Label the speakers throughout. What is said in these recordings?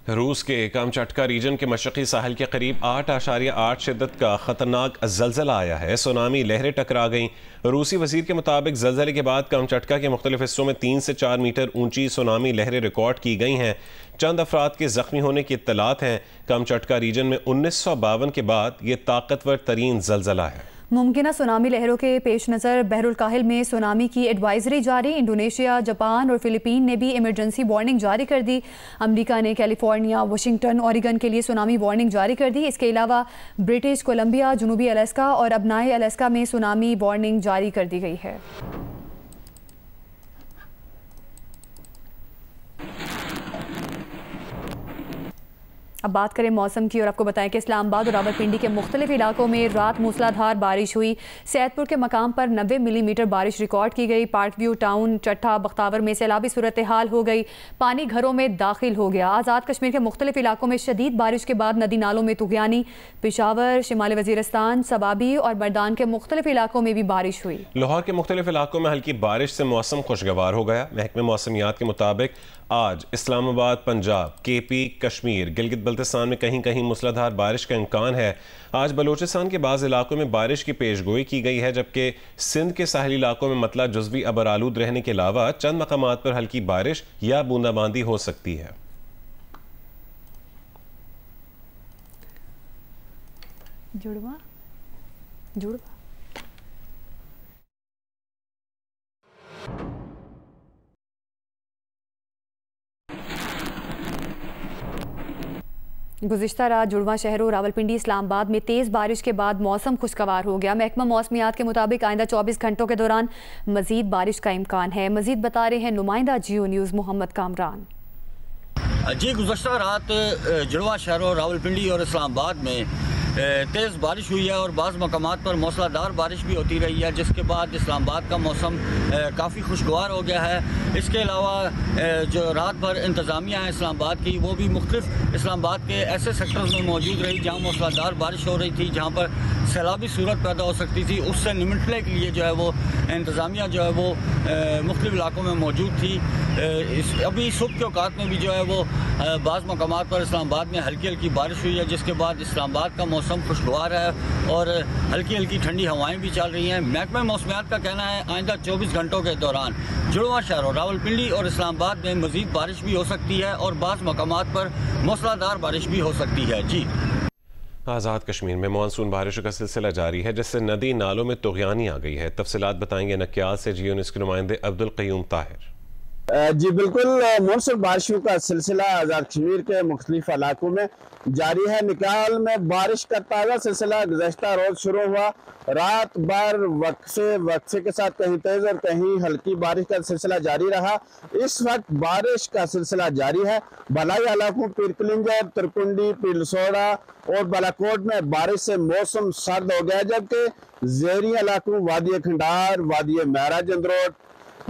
Speaker 1: रूस के Kamchatka reason के मशरक़ी साहिल के करीब 8.8 शिद्दत का ख़तरनाक ज़लज़ला आया है। सुनामी लहरें टकरा गईं। रूसी वज़ीर के मुताबिक ज़लज़ले के बाद कामचटका के मुख्तलिफ हिस्सों में 3 से 4 मीटर ऊंची सुनामी लहरें रिकॉर्ड की गई हैं। चंद अफराद के ज़ख्मी होने की इत्तलात हैं। कामचटका रीजन में 1952 के बाद ये ताकतवर तरीन ज़लज़ला है।
Speaker 2: मुमकिन सुनामी लहरों के पेश नज़र बहरुल काहिल में सुनामी की एडवाइजरी जारी। इंडोनेशिया, जापान और फिलिपीन ने भी इमरजेंसी वार्निंग जारी कर दी। अमेरिका ने कैलिफोर्निया, वाशिंगटन, ओरेगन के लिए सुनामी वार्निंग जारी कर दी। इसके अलावा ब्रिटिश कोलंबिया, जनूबी अलास्का और अबनाए अलास्का में सुनामी वार्निंग जारी कर दी गई है। अब बात करें मौसम की और आपको बताएं कि इस्लामाबाद और रावलपिंडी के मुख्तलिफ इलाकों में रात मूसलाधार बारिश हुई। सैदपुर के मकाम पर 90 मिलीमीटर बारिश रिकॉर्ड की गई। पार्क व्यू टाउन, चट्टा, बख्तावर में सैलाबी सूरत हाल हो गई। पानी घरों में दाखिल हो गया। आज़ाद कश्मीर के मुख्तलिफ इलाकों में शदीद बारिश के बाद नदी नालों में तुगयानी। पेशावर, शिमाली वजीरिस्तान, सबाबी और मर्दान के मुख्तलिफ इलाकों में भी बारिश हुई।
Speaker 1: लाहौर के मुख्तलिफ इलाकों में हल्की बारिश से मौसम खुशगवार हो गया। महकमे मौसमियात के मुताबिक आज इस्लामाबाद, पंजाब, केपी, कश्मीर, गिलगित बल्तिस्तान में कहीं कहीं मूसलाधार बारिश का इम्कान है। आज बलोचिस्तान के बाज़ इलाकों में बारिश की पेशगोई की गई है, जबकि सिंध के साहिली इलाकों में मतला जुज़वी अबरालूद रहने के अलावा चंद मकामात पर हल्की बारिश या बूंदाबांदी हो सकती है।
Speaker 2: जुड़वा जुड़वा गुज़िश्ता रात जुड़वा शहरों रावलपिंडी, इस्लामाबाद में तेज़ बारिश के बाद मौसम खुशगवार हो गया। महकमा मौसमियात के मुताबिक आइंदा 24 घंटों के दौरान मज़ीद बारिश का इम्कान है। मज़ीद बता रहे हैं नुमाइंदा जियो न्यूज़ मोहम्मद कामरान।
Speaker 3: जी, गुज़श्ता रात जुड़वा शहरों रावलपिंडी और इस्लामाबाद में तेज़ बारिश हुई है और बाज़ मकामात पर मौसलाधार बारिश भी होती रही है, जिसके बाद इस्लामाबाद का मौसम काफ़ी खुशगवार हो गया है। इसके अलावा जो रात भर इंतज़ामिया है इस्लामाबाद की, वो भी मुख्तलिफ इस्लामाबाद के ऐसे सेक्टर्स में मौजूद रही जहाँ मौसलाधार बारिश हो रही थी, जहाँ पर सैलाबी सूरत पैदा हो सकती थी। उससे निमटने के लिए जो है वो इंतज़ामिया जो है वो मुख्तलिफ इलाकों में मौजूद थी। अभी सुबह के औकात में भी जो है वो बाज़ मकामात पर इस्लामाबाद में हल्की हल्की बारिश हुई है, जिसके बाद इस्लामाबाद का मौसम खुशगवार है और हल्की हल्की ठंडी हवाएं भी चल रही हैं। महकमा मौसमियात का कहना है आइंदा 24 घंटों के दौरान जुड़वा शहरों रावलपिंडी और इस्लामाबाद में मज़ीद बारिश भी हो सकती है और बाज़ मकामात पर मूसलाधार बारिश भी हो सकती है। जी,
Speaker 1: आज़ाद कश्मीर में मानसून बारिशों का सिलसिला जारी है, जिससे नदी नालों में तुगयानी आ गई है। तफसीलात बताएंगे नक्याल से जियो न्यूज़ के नुमाइंदे अब्दुल क़य्यूम ताहिर।
Speaker 4: जी बिल्कुल, मौसम बारिशों का सिलसिला आज़ाद कश्मीर के मुख्तलिफ इलाकों में जारी है। निकाल में बारिश का ताज़ा सिलसिला गुज़श्ता रोज शुरू हुआ। रात भर वक्फे के साथ कहीं तेज और कहीं हल्की बारिश का सिलसिला जारी रहा। इस वक्त बारिश का सिलसिला जारी है। बलाई इलाकों पीर कलिंजर, तुरकुंडी, पीलसोड़ा और बालाकोट में बारिश से मौसम सर्द हो गया, जबकि ज़हरी इलाकों वादी खंडार, वादी महरा जंदरोट,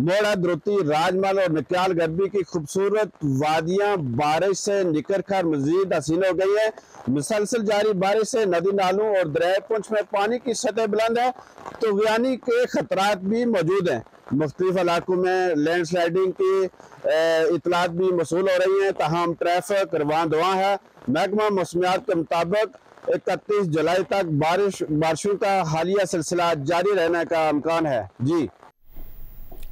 Speaker 4: मोड़ा, द्रुती, राजमल और नक्याल गर्बी की खूबसूरत वादियां बारिश से निकल कर मजीद हसीन हो गई है। मुसलसल जारी बारिश से नदी नालों और दरिया पुंछ में पानी की सतह बुलंद है, तुगयानी के खतरात भी मौजूद हैं। मुख्तलिफ इलाकों में लैंड स्लाइडिंग की इतलात भी मसूल हो रही हैं, तमाम ट्रैफिक रवान दवा है। महकमा मौसमियात के मुताबिक 31 जुलाई तक बारिशों का हालिया सिलसिला जारी रहने का इम्कान है। जी,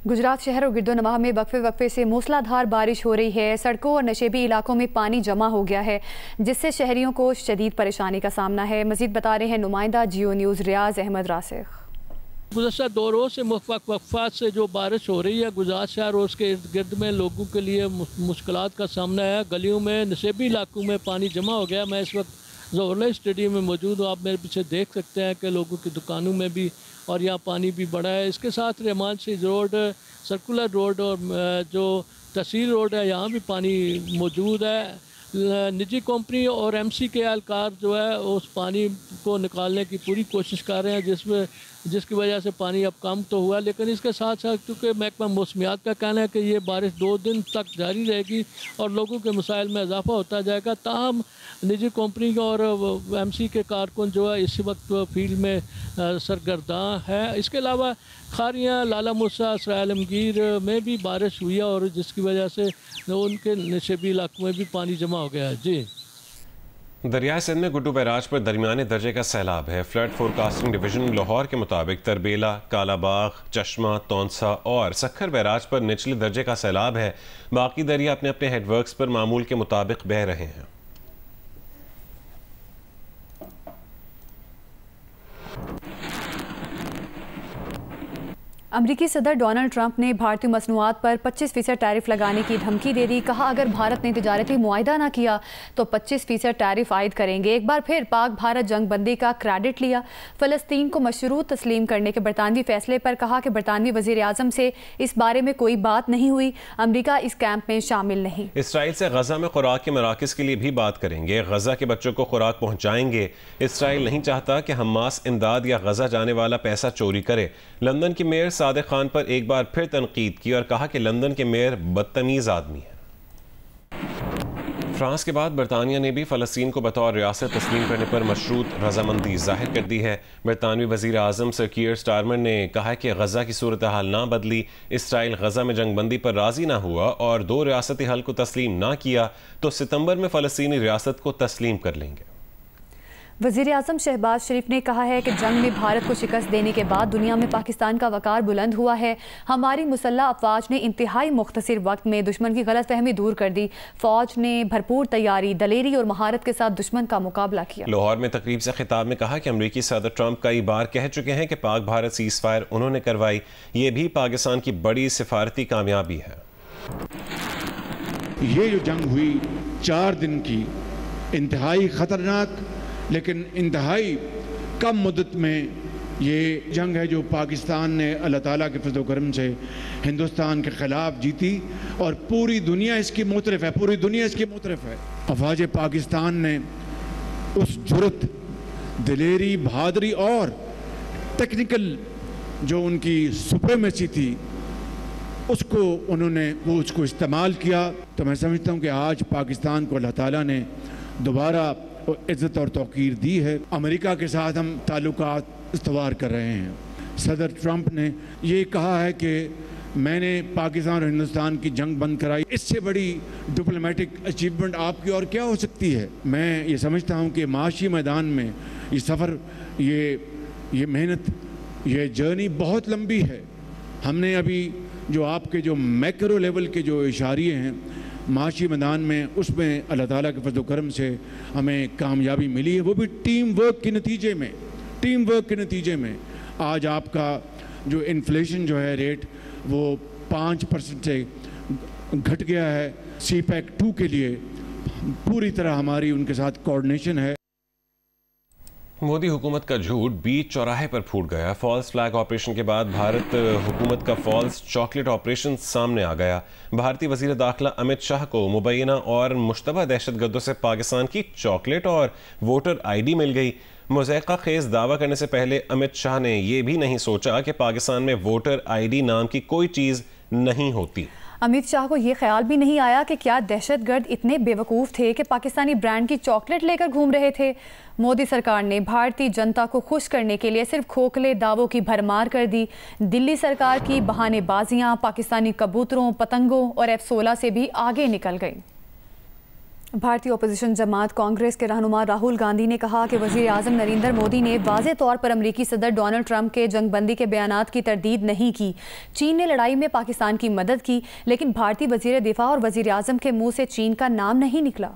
Speaker 2: गुजरात शहर और गिरदोनवाह में वक्फे से मूसलाधार बारिश हो रही है। सड़कों और नशेबी इलाकों में पानी जमा हो गया है, जिससे शहरियों को शदीद परेशानी का सामना है। मजीद बता रहे हैं नुमाइंदा जियो न्यूज़ रियाज अहमद रासिख।
Speaker 5: गुज़श्ता 2 रोज़ से वक्फात से जो बारिश हो रही है गुजरात शहर और उसके इर्द गिर्द में लोगों के लिए मुश्किलात का सामना है। गलियों में, नशेबी इलाकों में पानी जमा हो गया। मैं इस वक्त ज़ोहरलाही स्टेडियम में मौजूद हूँ। आप मेरे पीछे देख सकते हैं कि लोगों की दुकानों में भी और यहाँ पानी भी बढ़ा है। इसके साथ रहमान सीज रोड, सर्कुलर रोड और जो तहसील रोड है, यहाँ भी पानी मौजूद है। निजी कंपनी और MC के एहलकार जो है उस पानी को निकालने की पूरी कोशिश कर रहे हैं, जिसमें जिसकी वजह से पानी अब कम तो हुआ, लेकिन इसके साथ साथ क्योंकि महकमा मौसमियात का कहना है कि ये बारिश 2 दिन तक जारी रहेगी और लोगों के मसाइल में इजाफा होता जाएगा। ताहम निजी कंपनी और MC के कारकुन जो है इस वक्त फील्ड में सरगर्दां है। इसके अलावा खारियाँ, लाला मूसा, सराय आलमगीर में भी बारिश हुई है और जिसकी वजह से उनके नशेबी इलाकों में भी पानी जमा हो गया है। जी,
Speaker 1: दरिया सिंध में गुड्डू बैराज पर दरमियाने दर्जे का सैलाब है। फ्लड फोरकास्टिंग डिवीजन लाहौर के मुताबिक तरबेला, कालाबाग, चश्मा, तौंसा और सखर बैराज पर निचले दर्जे का सैलाब है। बाकी दरिया अपने अपने हेडवर्क्स पर मामूल के मुताबिक बह रहे हैं।
Speaker 2: अमरीकी सदर डोनाल्ड ट्रंप ने भारतीय मसनूआत पर 25% टैरिफ लगाने की धमकी दे दी। कहा अगर भारत ने तिजारती मुआहिदा ना किया तो 25% टैरिफ आयद करेंगे। एक बार फिर पाक भारत जंग बंदी का क्रेडिट लिया। फ़लस्तीन को मशरूत तस्लीम करने के बरतानवी फैसले पर कहा कि बरतानवी वज़ीर आज़म से इस बारे में कोई बात नहीं हुई। अमरीका इस कैंप में शामिल नहीं।
Speaker 1: इसराइल से गजा में खुराक के मराकज़ के लिए भी बात करेंगे। गजा के बच्चों को खुराक पहुँचाएंगे। इसराइल नहीं चाहता कि हमास इमदाद या गजा जाने वाला पैसा चोरी करे। लंदन की मेयर सादिक खान पर एक बार फिर तनकीद की और कहा कि लंदन के मेयर बदतमीज आदमी है। फ्रांस के बाद बरतानिया ने भी फ़लस्तीन को बतौर रियासत तस्लीम करने पर मशरूत रजामंदी जाहिर कर दी है। बरतानवी वज़ीर आज़म सर कीयर स्टारमर ने कहा कि गजा की सूरत हाल ना बदली, इसराइल गजा में जंगबंदी पर राजी ना हुआ और 2 रियासती हल को तस्लीम ना किया तो सितंबर में फ़लस्तीनी रियासत को तस्लीम कर लेंगे।
Speaker 2: वज़ीर आज़म शहबाज शरीफ ने कहा है कि जंग में भारत को शिकस्त देने के बाद दुनिया में पाकिस्तान का वक़ार बुलंद हुआ है। हमारी मुसल्लह अफवाज ने इंतहाई मुख्तसर वक्त में दुश्मन की गलतफहमी दूर कर दी। फ़ौज ने भरपूर तैयारी, दलेरी और महारत के साथ दुश्मन का मुकाबला किया।
Speaker 1: लाहौर में तकरीब से खिताब में कहा कि अमरीकी सदर ट्रंप कई बार कह चुके हैं कि पाक भारत सीज़ फायर उन्होंने करवाई। ये भी पाकिस्तान की बड़ी सिफारती कामयाबी है।
Speaker 6: ये जो जंग हुई 4 दिन की, इंतहाई ख़तरनाक लेकिन इंतहाई कम मुद्दत में ये जंग है जो पाकिस्तान ने अल्लाह ताला के फज़ल व करम से हिंदुस्तान के ख़िलाफ़ जीती और पूरी दुनिया इसकी मुतरफ़ है, पूरी दुनिया इसकी मुतरफ़ है। अफ़वाज पाकिस्तान ने उस जुर्रत, दिलेरी, बहादुरी और टेक्निकल जो उनकी सुप्रीमेसी थी उसको इस्तेमाल किया। तो मैं समझता हूँ कि आज पाकिस्तान को अल्लाह ताला ने दोबारा इज़्ज़त और तौक़ीर दी है। अमेरिका के साथ हम ताल्लुकात इस्तवार कर रहे हैं। सदर ट्रंप ने ये कहा है कि मैंने पाकिस्तान और हिंदुस्तान की जंग बंद कराई। इससे बड़ी डिप्लोमेटिक अचीवमेंट आपकी और क्या हो सकती है। मैं ये समझता हूँ कि माशी मैदान में ये सफ़र, ये मेहनत, ये जर्नी बहुत लंबी है। हमने अभी जो आपके जो मैक्रो लेवल के जो इशारे हैं माशी मैदान में, उसमें अल्लाह ताला के फज़ल व करम से हमें कामयाबी मिली है, वो भी टीम वर्क के नतीजे में। आज आपका जो इन्फ्लेशन जो है रेट वो 5% से घट गया है। CPEC 2 के लिए पूरी तरह हमारी उनके साथ कोऑर्डिनेशन है।
Speaker 1: मोदी हुकूमत का झूठ बीच चौराहे पर फूट गया। फॉल्स फ्लैग ऑपरेशन के बाद भारत हुकूमत का फॉल्स चॉकलेट ऑपरेशन सामने आ गया। भारतीय वज़ीर दाखिला अमित शाह को मुबैना और मुश्तबा दहशतगर्दों से पाकिस्तान की चॉकलेट और वोटर ID मिल गई। मुज़ैक़ा खेज़ दावा करने से पहले अमित शाह ने यह भी नहीं सोचा कि पाकिस्तान में वोटर ID नाम की कोई चीज़ नहीं होती।
Speaker 2: अमित शाह को ये ख्याल भी नहीं आया कि क्या दहशतगर्द इतने बेवकूफ़ थे कि पाकिस्तानी ब्रांड की चॉकलेट लेकर घूम रहे थे। मोदी सरकार ने भारतीय जनता को खुश करने के लिए सिर्फ खोखले दावों की भरमार कर दी। दिल्ली सरकार की बहानेबाजियां पाकिस्तानी कबूतरों, पतंगों और F-16 से भी आगे निकल गई। भारतीय ओपोजिशन जमात कांग्रेस के रहनुमा राहुल गांधी ने कहा कि वज़ीर आज़म नरेंद्र मोदी ने वाज़े तौर पर अमरीकी सदर डोनाल्ड ट्रंप के जंगबंदी के बयानात की तरदीद नहीं की। चीन ने लड़ाई में पाकिस्तान की मदद की, लेकिन भारतीय वज़ीर दिफा और वज़ीर आज़म के मुंह से चीन का नाम नहीं निकला।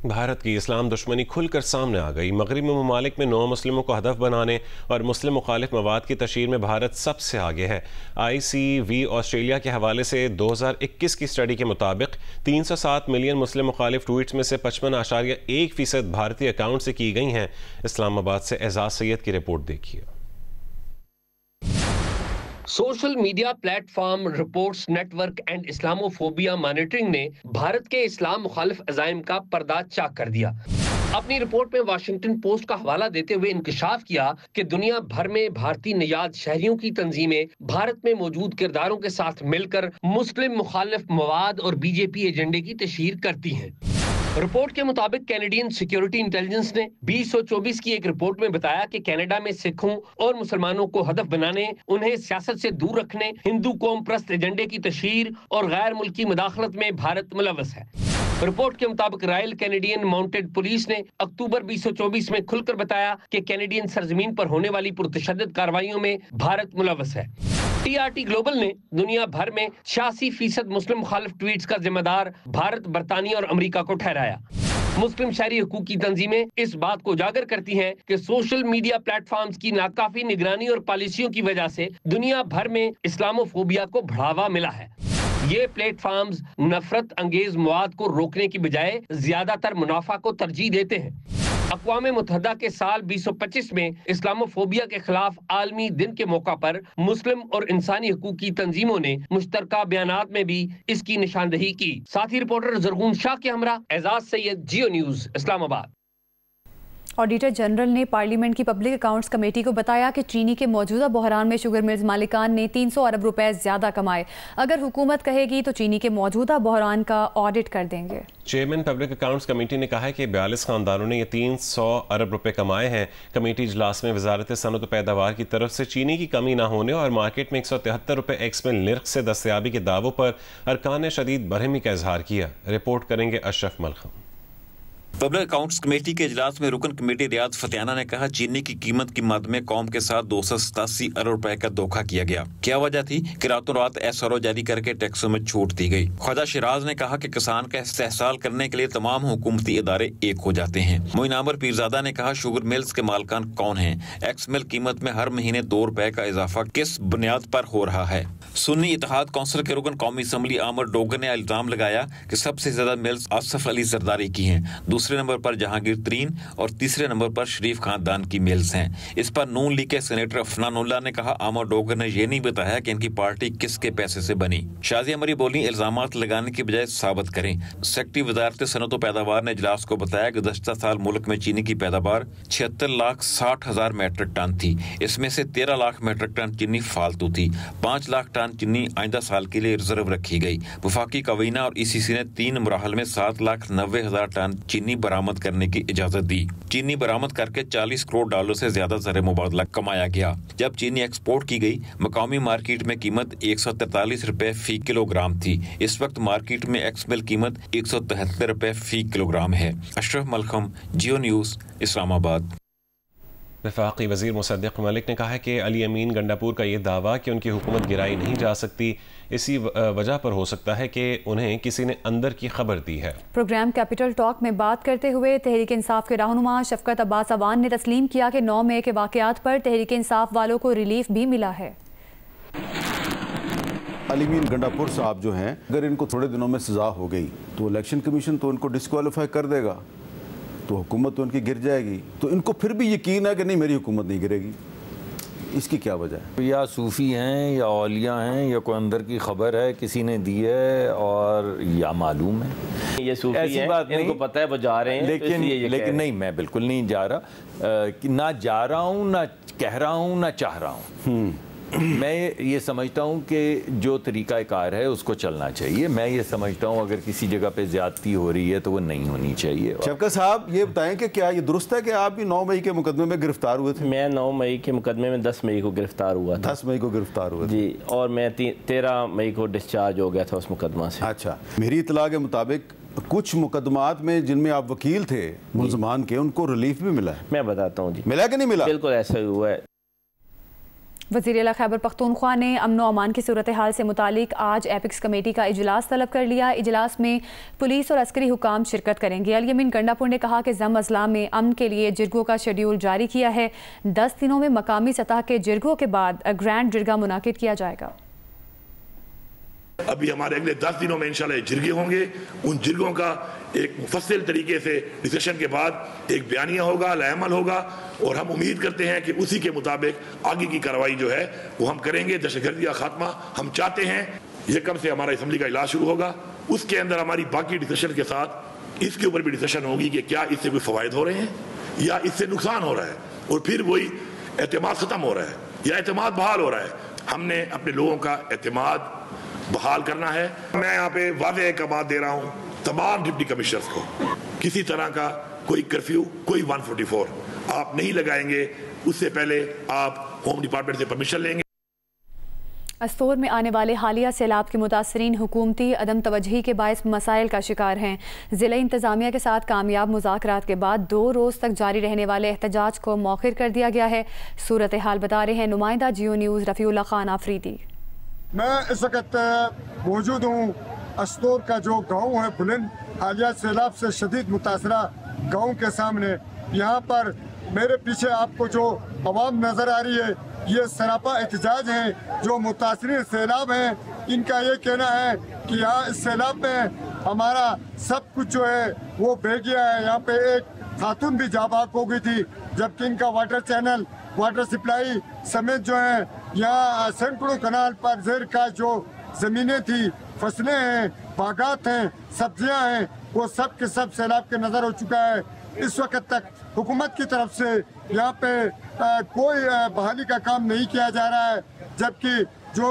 Speaker 1: भारत की इस्लाम दुश्मनी खुलकर सामने आ गई। मगरबी ममालिक में नौ मुस्लिमों को हदफ बनाने और मुस्लिम मुखालिफ मवाद की तशहीर में भारत सबसे आगे है। ICV ऑस्ट्रेलिया के हवाले से 2021 की स्टडी के मुताबिक 307 मिलियन मुस्लिम मुखालिफ ट्वीट्स में से 55.1% भारतीय अकाउंट से की गई हैं। इस्लामाबाद से एजाज सैयद की रिपोर्ट देखिए।
Speaker 7: Social media platform reports network and Islamophobia monitoring ने भारत के इस्लाम मुखालिफ अज़ाइम का पर्दा चाक कर दिया। अपनी रिपोर्ट में वाशिंगटन पोस्ट का हवाला देते हुए इंकशाफ किया कि दुनिया भर में भारतीय नियाद शहरियों की तंजीमें भारत में मौजूद किरदारों के साथ मिलकर मुस्लिम मुखालिफ मवाद और बीजेपी एजेंडे की तशहीर करती हैं। रिपोर्ट के मुताबिक कैनेडियन सिक्योरिटी इंटेलिजेंस ने 2024 की एक रिपोर्ट में बताया कि कनाडा में सिखों और मुसलमानों को हदफ बनाने, उन्हें सियासत से दूर रखने, हिंदू कौम प्रस्त एजेंडे की तशहीर और गैर मुल्की मुदाखलत में भारत मुलव्वस है। रिपोर्ट के मुताबिक रॉयल कैनेडियन माउंटेड पुलिस ने अक्टूबर 2024 में खुलकर बताया कि कैनेडियन सरजमीन पर होने वाली पुरतशद्दुद कार्रवाइयों में भारत मुलव्वस है। TRT ग्लोबल ने दुनिया भर में 86% मुस्लिम मुखालिफ ट्वीट्स का जिम्मेदार भारत, बरतानिया और अमेरिका को ठहराया। मुस्लिम शहरी हकूक की तंजीमें इस बात को उजागर करती हैं कि सोशल मीडिया प्लेटफॉर्म्स की नाकाफी निगरानी और पॉलिसियों की वजह से दुनिया भर में इस्लामोफोबिया को बढ़ावा मिला है। ये प्लेटफॉर्म्स नफरत अंगेज मवाद को रोकने की बजाय ज्यादातर मुनाफा को तरजीह देते हैं। अक़वाम मुत्तहिदा के साल 2025 में इस्लामोफोबिया के खिलाफ आलमी दिन के मौका पर मुस्लिम और इंसानी हकूक की तंजीमों ने मुश्तरका बयानात में भी इसकी निशानदही की। साथी रिपोर्टर जरगून शाह के हमरा एजाज सैयद, जियो न्यूज, इस्लामाबाद।
Speaker 2: ऑडिटर जनरल ने पार्लियामेंट की पब्लिक अकाउंट्स कमेटी को बताया कि चीनी के मौजूदा बहरान में शुगर मिल्स मालिकान ने 300 अरब रुपए ज्यादा कमाए। अगर हुकूमत कहेगी तो चीनी के मौजूदा बहरान का ऑडिट कर देंगे।
Speaker 1: चेयरमैन पब्लिक अकाउंट्स कमेटी ने कहा है कि 42 खानदानों ने ये 300 अरब रुपए कमाए हैं। कमेटी इजलास में वजारत सनअत व पैदावार की तरफ से चीनी की कमी न होने और मार्केट में 173 रुपए एक्स मिल निर्ख से दस्तयाबी के दावों पर अरकान शदीद बरहमी का इजहार किया। रिपोर्ट करेंगे Ashraf mallakhamb.
Speaker 8: Public accounts committee के इजलास में रुकन कमेटी रियाज फतियाना ने कहा, चीनी की कीमत की मद में कौम के साथ 287 अरब रुपए का धोखा किया गया। क्या वजह थी कि रातों रात SRO जारी करके टैक्सों में छूट दी गई। ख्वाजा शिराज ने कहा कि किसान का इस्तेहसाल करने के लिए तमाम हुकूमती इदारे एक हो जाते हैं। मोइन आमर पीरजादा ने कहा, शुगर मिल्स के मालकान कौन हैं? एक्स मिल कीमत में हर महीने 2 रुपए का इजाफा किस बुनियाद पर हो रहा है? सुन्नी इत्तेहाद कौंसिल के रुकन कौमी असम्बली आमर डोगर ने इल्जाम लगाया कि सबसे ज्यादा मिल्स आसफ अली जरदारी की हैं, दूसरे नंबर पर जहांगीर तरीन और तीसरे नंबर पर शरीफ खानदान की मिल्स हैं। इस पर नून लीग के सेनेटर अफनानुल्लाह ने कहा, आमर डोगर ने यह नहीं बताया कि इनकी पार्टी किसके पैसे से बनी। शाजिया मरी बोली, इल्जामात लगाने की बजाय साबित करें। सेक्रेटरी वजारत सनअत व पैदावार ने इजलास को बताया कि गुज़श्ता साल मुल्क में चीनी की पैदावार 76,60,000 मेट्रिक टन थी। इसमें से 13 लाख मेट्रिक टन चीनी फालतू थी। 5 लाख टन चीनी आइंदा साल के लिए रिजर्व रखी गई। वफाकी कवीना और ECC ने 3 मराहल में 7,90,000 टन चीनी बरामद करने की इजाजत दी। चीनी बरामद करके $40 करोड़ से ज्यादा ज़र मुबादला कमाया गया। जब चीनी एक्सपोर्ट की गई, मकामी मार्केट में कीमत 143 रुपए फी किलोग्राम थी। इस वक्त मार्केट में एक्स मिल कीमत 173 रुपए फी किलोग्राम है। अशरफ मलखम, जियो न्यूज, इस्लामाबाद।
Speaker 1: वफाकी वज़ीर मुसद्दिक मलिक ने कहा है कि अली अमीन गंडापुर का यह दावा कि उनकी हुकूमत गिराई नहीं जा सकती, इसी वजह पर हो सकता है कि उन्हें किसी ने अंदर की खबर दी है।
Speaker 2: प्रोग्राम कैपिटल टॉक में बात करते हुए तहरीक इंसाफ के रहनुमा शफकत अब्बास अवान ने तस्लीम किया कि 9 मई के वाक़यात पर तहरीक इंसाफ वालों को रिलीफ भी मिला है।
Speaker 9: अली अमीन गंडापुर साहब जो हैं, अगर इनको थोड़े दिनों में सज़ा हो गई तो इलेक्शन कमीशन तो उनको डिस्क्वालीफाई कर देगा, तो हुकूमत तो उनकी गिर जाएगी। तो इनको फिर भी यकीन है कि नहीं, मेरी हुकूमत नहीं गिरेगी। इसकी क्या वजह है?
Speaker 10: या सूफ़ी हैं या औलिया हैं या कोई अंदर की खबर है, किसी ने दी है और या मालूम है।
Speaker 11: ये सूफ़ी ऐसी बात नहीं, इनको पता है वो जा रहे हैं,
Speaker 10: लेकिन नहीं, मैं बिल्कुल नहीं जा रहा। ना जा रहा हूँ, ना कह रहा हूँ, ना चाह रहा हूँ। मैं ये समझता हूँ कि जो तरीक़ाकार है उसको चलना चाहिए। मैं ये समझता हूँ अगर किसी जगह पे ज़्यादती हो रही है तो वो नहीं होनी चाहिए।
Speaker 9: शफकत साहब ये बताएं कि क्या ये दुरुस्त है कि आप भी 9 मई के मुकदमे में गिरफ्तार हुए थे?
Speaker 11: मैं 9 मई के मुकदमे में 10 मई को गिरफ्तार हुआ था।
Speaker 9: 10 मई को गिरफ्तार हुआ
Speaker 11: जी, और मैं 13 मई को डिस्चार्ज हो गया था उस मुकदमा से।
Speaker 9: अच्छा, मेरी इतला के मुताबिक कुछ मुकदमात में जिनमें आप वकील थे मुलजमान के, उनको रिलीफ भी मिला है।
Speaker 11: मैं बताता हूँ जी,
Speaker 9: मिला कि नहीं मिला?
Speaker 11: बिल्कुल ऐसा ही हुआ है।
Speaker 2: वज़ीर आला खैबर पख्तूनख्वा ने अमन व अमान की सूरत हाल से मुतालिक आज एपिक्स कमेटी का इजलास तलब कर लिया। इजलास में पुलिस और अस्करी हुकाम शिरकत करेंगे। अली अमीन गंडापुर ने कहा कि ज़म अजला में अमन के लिए जिरगों का शेड्यूल जारी किया है। 10 दिनों में मकामी सतह के जिरगों के बाद ग्रैंड जिरगा मुनाकिद किया जाएगा।
Speaker 12: अभी हमारे अगले 10 दिनों में इंशाल्लाह जिरगे होंगे। उन जिरगों का एक मुफस्सिल तरीके से डिस्कशन के बाद एक बयानिया होगा, लाअमल होगा, और हम उम्मीद करते हैं कि उसी के मुताबिक आगे की कार्रवाई जो है वो हम करेंगे। दहशतगर्दी का खात्मा हम चाहते हैं। यकम से हमारा असम्बली का इजलास शुरू होगा, उसके अंदर हमारी बाकी डिस्कशन के साथ इसके ऊपर भी डिस्कशन होगी कि क्या इससे कोई फ़वायद हो रहे हैं या इससे नुकसान हो रहा है, और फिर वही एतमाद ख़त्म हो रहा है या एतमाद बहाल हो रहा है। हमने अपने लोगों का एतमाद बहाल करना है। मैं यहाँ पे वाज़ेह एक बात दे रहा हूँ तमाम डिप्टी कमिश्नर्स को, किसी तरह का कोई कर्फ्यू, कोई 144 आप नहीं लगाएंगे, उससे पहले आप होम डिपार्टमेंट से परमिशन लेंगे।
Speaker 2: अस्तोर में आने वाले हालिया सैलाब के मुतासरीन हुकूमती अदम तवज्ही के बायस मसाइल का शिकार हैं। ज़िला इंतज़ामिया के साथ कामयाब मुज़ाकरात के बाद 2 रोज़ तक जारी रहने वाले एहतजाज को मौखिर कर दिया गया है। सूरत हाल बता रहे हैं नुमाइंदा जियो न्यूज़ रफ़ीउल्लाह खान आफरीदी।
Speaker 13: मैं इस वक्त मौजूद हूँ अस्तोर का जो गाँव है बुलंद, हालिया सैलाब से शदीद मुतासरा गाँव के सामने। यहाँ पर मेरे पीछे आपको जो आवाम नज़र आ रही है, ये सरापा एहतजाज हैं जो मुतासरीन सैलाब हैं। इनका ये कहना है कि यहाँ इस सैलाब में हमारा सब कुछ जो है वो बह गया है। यहाँ पे एक खातून भी जाबाक हो गई थी, जबकि इनका वाटर चैनल, वाटर सप्लाई समेत जो है यहाँ सैकड़ों कनाल पर ज़ेर का जो ज़मीनें थी, फसलें हैं, बागात हैं, सब्जियाँ हैं, वो सब के सब सैलाब के नज़र हो चुका है। इस वक्त तक हुकूमत की तरफ से यहाँ पे कोई बहाली का काम नहीं किया जा रहा है, जबकि जो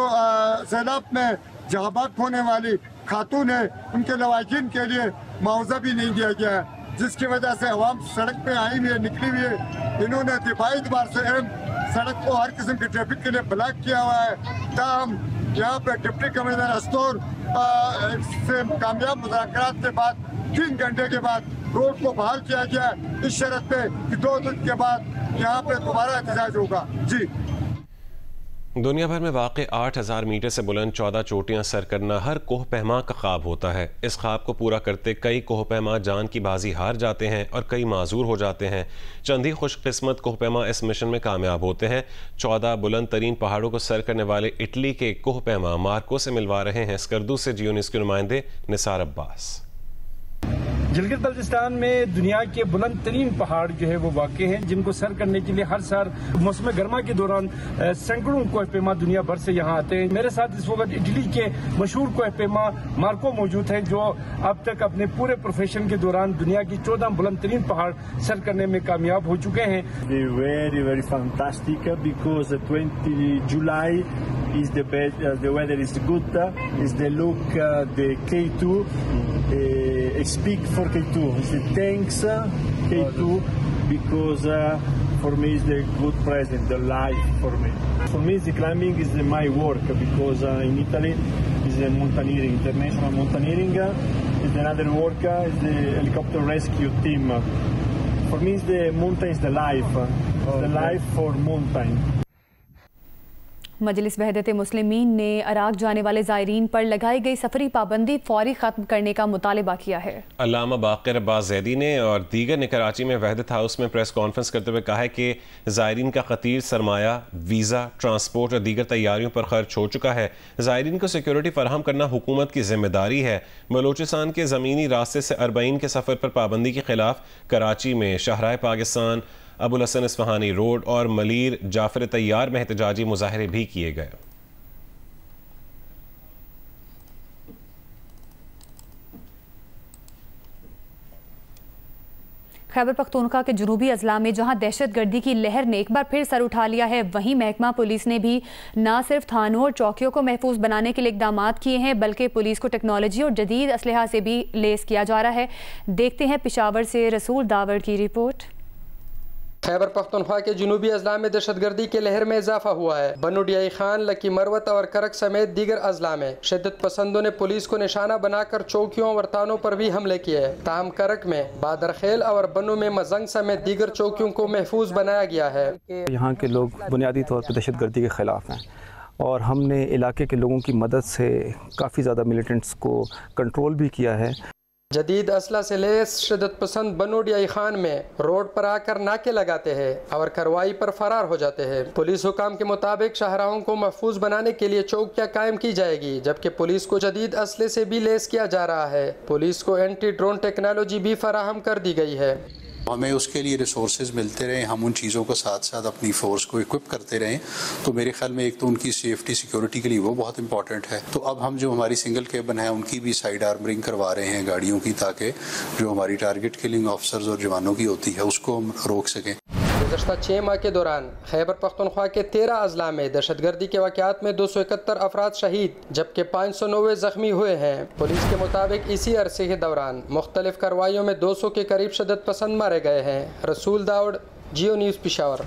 Speaker 13: सैलाब में जहाबाक होने वाली खातून है उनके लवाकिन के लिए मुआवजा भी नहीं दिया गया है, जिसकी वजह से अवाम सड़क पे आई हुई है, निकली हुई है। इन्होंने दिफाई एतबार से सड़क को हर किस्म की ट्रैफिक के लिए ब्लॉक किया हुआ है। ताहम यहाँ पे डिप्टी कमिश्नर अस्तोर से कामयाब मुज़ाकरात के बाद 3 घंटे के बाद रोड को बहाल किया गया इस शर्त पे कि 2 दिन के बाद यहाँ पे दोबारा एहतजाज होगा। जी,
Speaker 1: दुनिया भर में वाक़ 8000 मीटर से बुलंद 14 चोटियां सर करना हर कोह पहमा का ख्वाब होता है। इस ख्वाब को पूरा करते कई कोह पहमा जान की बाजी हार जाते हैं और कई माजूर हो जाते हैं। चंद ही खुशकिस्मत कोह पहमा इस मिशन में कामयाब होते हैं। 14 बुलंद तरीन पहाड़ों को सर करने वाले इटली के कोह पहमा मार्को से मिलवा रहे हैं स्कर्दू से जियो न्यूज़ के नुमाइंदे निसार अब्बास।
Speaker 14: गिलगित बल्तिस्तान में दुनिया के बुलंद तरीन पहाड़ जो है वो वाक़ हैं, जिनको सर करने के लिए हर साल मौसम गर्मा के दौरान सैकड़ों कोहपेमा दुनिया भर से यहाँ आते हैं। मेरे साथ इस वक्त इटली के मशहूर कोहपेमा मार्को मौजूद हैं, जो अब तक अपने पूरे प्रोफेशन के दौरान दुनिया की 14 बुलंद तरीन पहाड़ सर करने में कामयाब हो चुके हैं।
Speaker 15: Very fantastic because 20 July is the best, the weather is good, is the look, the K2 speak for K2. It's the thanks K2 because for me is the good present, the life for me. For me, the climbing is my work because in Italy is the mountaineering, international mountaineering. Is another work is the helicopter rescue team. For me, the mountain is the life for mountain.
Speaker 2: मजलिस वहदत मुस्लिमीन ने Iraq जाने वाले ज़ायरीन पर लगाई गई सफरी पाबंदी फौरी ख़त्म करने का मुतालबा किया है। अल्लामा बाक़िर अब्बास ज़ैदी ने और दीगर ने कराची में वहदत हाउस में प्रेस कॉन्फ्रेंस करते हुए कहा है कि ज़ायरीन का खतीर सरमाया, वीज़ा, ट्रांसपोर्ट और दीगर तैयारियों पर खर्च हो चुका है। ज़ायरीन को सिक्योरिटी फराहम करना हुकूमत की जिम्मेदारी है। बलोचिस्तान के ज़मीनी रास्ते से अरबईन के सफ़र पर पाबंदी के खिलाफ कराची में शाहराह पाकिस्तान, अबुल हसन इस्फहानी रोड और मलीर जाफर तैयार में एहतजाजी मुजाहरे भी किए गए। खैबर पख्तूनख्वा के जनूबी अजला में जहां दहशतगर्दी की लहर ने एक बार फिर सर उठा लिया है, वहीं महकमा पुलिस ने भी न सिर्फ थानों और चौकियों को महफूज बनाने के लिए इकदाम किए हैं, बल्कि पुलिस को टेक्नोलॉजी और जदीद असलहा से भी लेस किया जा रहा है। देखते हैं पेशावर से रसूल दावड़ की रिपोर्ट।
Speaker 16: खैबर पख्तूनख्वा के जनूबी अजला में दहशतगर्दी के लहर में इजाफा हुआ है। बनु डियाई खान, लकी मरवत और करक समेत दीगर अजला में शिद्दत पसंदों ने पुलिस को निशाना बनाकर चौकियों और थानों पर भी हमले किए। ताहम करक में बादरखेल और बनु में मजंग समेत दीगर चौकियों को महफूज बनाया गया है।
Speaker 17: यहाँ के लोग बुनियादी तौर पर दहशतगर्दी के खिलाफ हैं और हमने इलाके के लोगों की मदद से काफ़ी ज़्यादा मिलिटेंट्स को कंट्रोल भी किया है।
Speaker 16: जदीद असला से लेस शिद्दत पसंद बनु डियाई खान में रोड पर आकर नाके लगाते हैं और कार्रवाई पर फरार हो जाते हैं। पुलिस हुकाम के मुताबिक शाहराहों को महफूज बनाने के लिए चौकियां कायम की जाएगी, जबकि पुलिस को जदीद असले से भी लेस किया जा रहा है। पुलिस को एंटी ड्रोन टेक्नोलॉजी भी फराहम कर दी गई है।
Speaker 18: हमें उसके लिए रिसोर्सेज मिलते रहे, हम उन चीज़ों को साथ साथ अपनी फोर्स को इक्विप करते रहें, तो मेरे ख्याल में एक तो उनकी सेफ्टी सिक्योरिटी के लिए वो बहुत इंपॉर्टेंट है। तो अब हम जो हमारी सिंगल केबन है उनकी भी साइड आर्मरिंग करवा रहे हैं गाड़ियों की, ताकि जो हमारी टारगेट किलिंग ऑफिसर्स और जवानों की होती है उसको हम रोक सकें।
Speaker 16: गुज़श्ता 6 माह के दौरान खैबर पख्तूनख्वा के 13 अजला में दहशतगर्दी के वाक़यात में 271 अफराद शहीद जबकि 590 जख्मी हुए हैं। पुलिस के मुताबिक इसी अरसे के दौरान मुख्तलिफ कार्रवाइयों में 200 के करीब शदत पसंद मारे गए हैं। रसूल दाऊद, जियो न्यूज़, पेशावर।